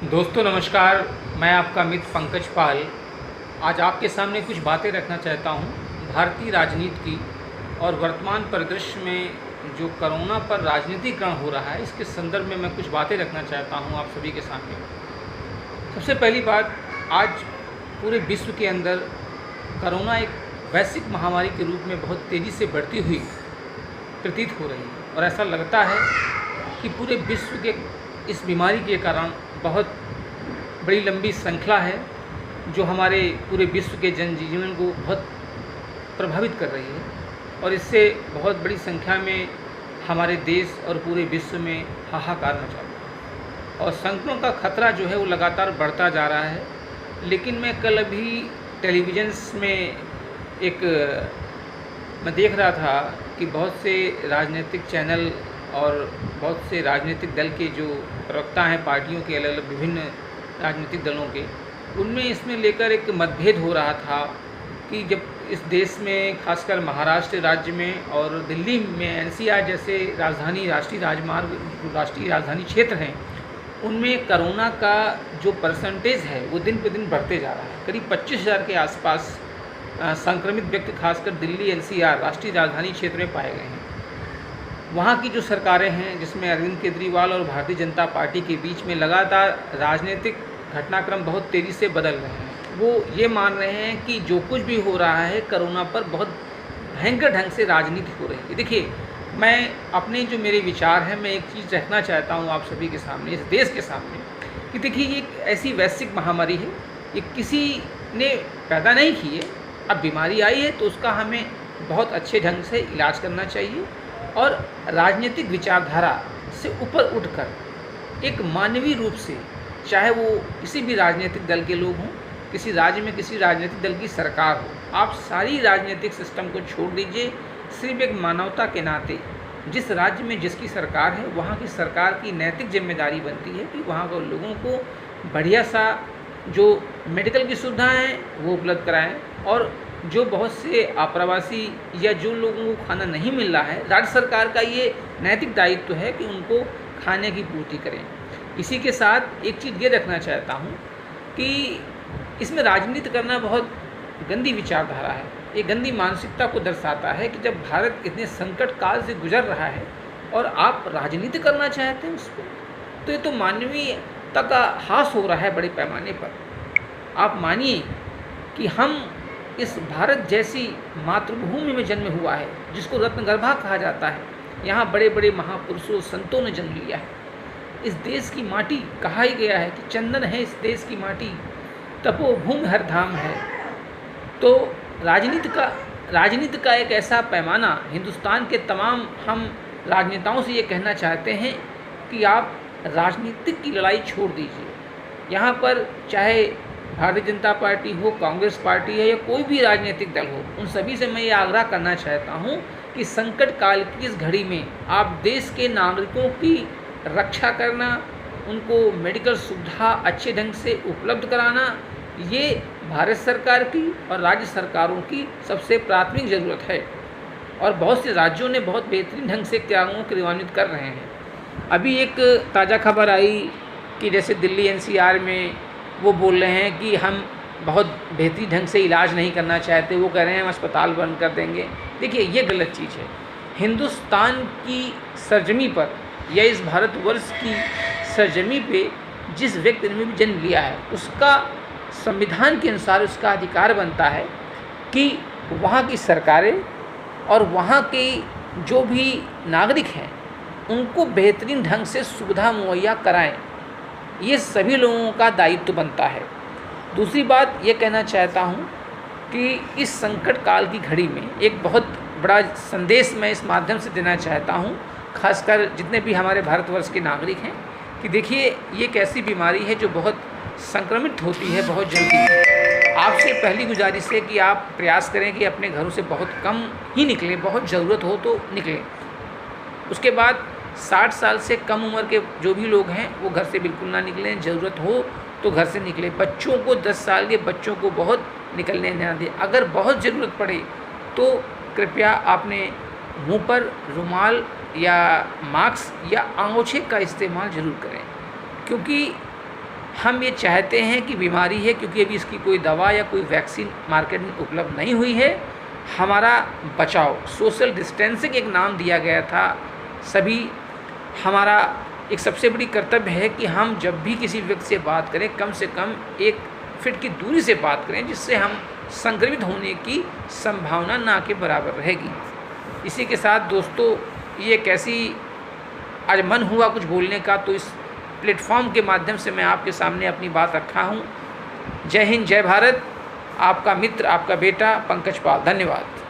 दोस्तों नमस्कार। मैं आपका मित्र पंकज पाल आज आपके सामने कुछ बातें रखना चाहता हूं भारतीय राजनीति की और वर्तमान परिदृश्य में जो कोरोना पर राजनीतिकरण हो रहा है इसके संदर्भ में मैं कुछ बातें रखना चाहता हूं आप सभी के सामने। सबसे पहली बात, आज पूरे विश्व के अंदर कोरोना एक वैश्विक महामारी के रूप में बहुत तेज़ी से बढ़ती हुई प्रतीत हो रही है और ऐसा लगता है कि पूरे विश्व के इस बीमारी के कारण बहुत बड़ी लंबी श्रृंखला है जो हमारे पूरे विश्व के जनजीवन को बहुत प्रभावित कर रही है और इससे बहुत बड़ी संख्या में हमारे देश और पूरे विश्व में हाहाकार मचा हुआ है और संक्रमण का खतरा जो है वो लगातार बढ़ता जा रहा है। लेकिन मैं कल अभी टेलीविज़न में मैं देख रहा था कि बहुत से राजनीतिक चैनल और बहुत से राजनीतिक दल के जो प्रवक्ता हैं पार्टियों के अलग अलग विभिन्न राजनीतिक दलों के, उनमें इसमें लेकर एक मतभेद हो रहा था कि जब इस देश में खासकर महाराष्ट्र राज्य में और दिल्ली में एनसीआर जैसे राष्ट्रीय राजधानी क्षेत्र हैं, उनमें कोरोना का जो परसेंटेज है वो दिन पे दिन बढ़ते जा रहा है। करीब 25,000 के आसपास संक्रमित व्यक्ति खासकर दिल्ली एनसीआर राष्ट्रीय राजधानी क्षेत्र में पाए गए हैं। वहाँ की जो सरकारें हैं जिसमें अरविंद केजरीवाल और भारतीय जनता पार्टी के बीच में लगातार राजनीतिक घटनाक्रम बहुत तेज़ी से बदल रहे हैं। वो ये मान रहे हैं कि जो कुछ भी हो रहा है कोरोना पर बहुत भयंकर ढंग से राजनीति हो रही है। देखिए, मैं अपने जो मेरे विचार हैं मैं एक चीज़ रखना चाहता हूँ आप सभी के सामने, इस देश के सामने, कि देखिए ये एक ऐसी वैश्विक महामारी है, ये किसी ने पैदा नहीं की है। अब बीमारी आई है तो उसका हमें बहुत अच्छे ढंग से इलाज करना चाहिए और राजनीतिक विचारधारा से ऊपर उठकर एक मानवीय रूप से, चाहे वो किसी भी राजनीतिक दल के लोग हों, किसी राज्य में किसी राजनीतिक दल की सरकार हो, आप सारी राजनीतिक सिस्टम को छोड़ दीजिए। सिर्फ एक मानवता के नाते जिस राज्य में जिसकी सरकार है वहाँ की सरकार की नैतिक जिम्मेदारी बनती है कि वहाँ के लोगों को बढ़िया सा जो मेडिकल की सुविधाएँ हैं वो उपलब्ध कराएँ और जो बहुत से आप्रवासी या जो लोगों को खाना नहीं मिल रहा है, राज्य सरकार का ये नैतिक दायित्व है कि उनको खाने की पूर्ति करें। इसी के साथ एक चीज़ ये रखना चाहता हूँ कि इसमें राजनीति करना बहुत गंदी विचारधारा है। ये गंदी मानसिकता को दर्शाता है कि जब भारत इतने संकट काल से गुजर रहा है और आप राजनीति करना चाहते हैं उस पर, तो ये तो मानवीयता का ह्रास हो रहा है बड़े पैमाने पर। आप मानिए कि हम इस भारत जैसी मातृभूमि में जन्म हुआ है जिसको रत्नगर्भा कहा जाता है, यहाँ बड़े बड़े महापुरुषों संतों ने जन्म लिया है। इस देश की माटी कहा ही गया है कि चंदन है इस देश की माटी, तपोभूमि हर धाम है। तो राजनीति का एक ऐसा पैमाना हिंदुस्तान के तमाम हम राजनेताओं से ये कहना चाहते हैं कि आप राजनीतिक की लड़ाई छोड़ दीजिए। यहाँ पर चाहे भारतीय जनता पार्टी हो, कांग्रेस पार्टी है या कोई भी राजनीतिक दल हो, उन सभी से मैं ये आग्रह करना चाहता हूँ कि संकट काल की इस घड़ी में आप देश के नागरिकों की रक्षा करना, उनको मेडिकल सुविधा अच्छे ढंग से उपलब्ध कराना, ये भारत सरकार की और राज्य सरकारों की सबसे प्राथमिक ज़रूरत है। और बहुत से राज्यों ने बहुत बेहतरीन ढंग से त्यागों को क्रियान्वित कर रहे हैं। अभी एक ताज़ा खबर आई कि जैसे दिल्ली एनसीआर में वो बोल रहे हैं कि हम बहुत बेहतरीन ढंग से इलाज नहीं करना चाहते, वो कह रहे हैं हम अस्पताल बंद कर देंगे। देखिए, ये गलत चीज़ है। हिंदुस्तान की सरजमी पर या इस भारतवर्ष की सरजमी पे जिस व्यक्ति ने भी जन्म लिया है उसका संविधान के अनुसार उसका अधिकार बनता है कि वहाँ की सरकारें और वहाँ के जो भी नागरिक हैं उनको बेहतरीन ढंग से सुविधा मुहैया कराएं। ये सभी लोगों का दायित्व बनता है। दूसरी बात ये कहना चाहता हूँ कि इस संकट काल की घड़ी में एक बहुत बड़ा संदेश मैं इस माध्यम से देना चाहता हूँ, खासकर जितने भी हमारे भारतवर्ष के नागरिक हैं, कि देखिए ये एक ऐसी बीमारी है जो बहुत संक्रमित होती है बहुत जल्दी। आपसे पहली गुजारिश है कि आप प्रयास करें कि अपने घरों से बहुत कम ही निकलें, बहुत ज़रूरत हो तो निकलें। उसके बाद 60 साल से कम उम्र के जो भी लोग हैं वो घर से बिल्कुल ना निकलें, ज़रूरत हो तो घर से निकलें। बच्चों को 10 साल के बच्चों को बहुत निकलने ना दें। अगर बहुत ज़रूरत पड़े तो कृपया अपने मुंह पर रुमाल या मास्क या अंगोछे का इस्तेमाल ज़रूर करें, क्योंकि हम ये चाहते हैं कि बीमारी है, क्योंकि अभी इसकी कोई दवा या कोई वैक्सीन मार्केट में उपलब्ध नहीं हुई है। हमारा बचाव, सोशल डिस्टेंसिंग एक नाम दिया गया था सभी। हमारा एक सबसे बड़ी कर्तव्य है कि हम जब भी किसी व्यक्ति से बात करें, कम से कम 1 फीट की दूरी से बात करें, जिससे हम संक्रमित होने की संभावना ना के बराबर रहेगी। इसी के साथ दोस्तों, ये कैसी आज मन हुआ कुछ बोलने का, तो इस प्लेटफॉर्म के माध्यम से मैं आपके सामने अपनी बात रखा हूँ। जय हिंद, जय भारत। आपका मित्र, आपका बेटा पंकज पाल। धन्यवाद।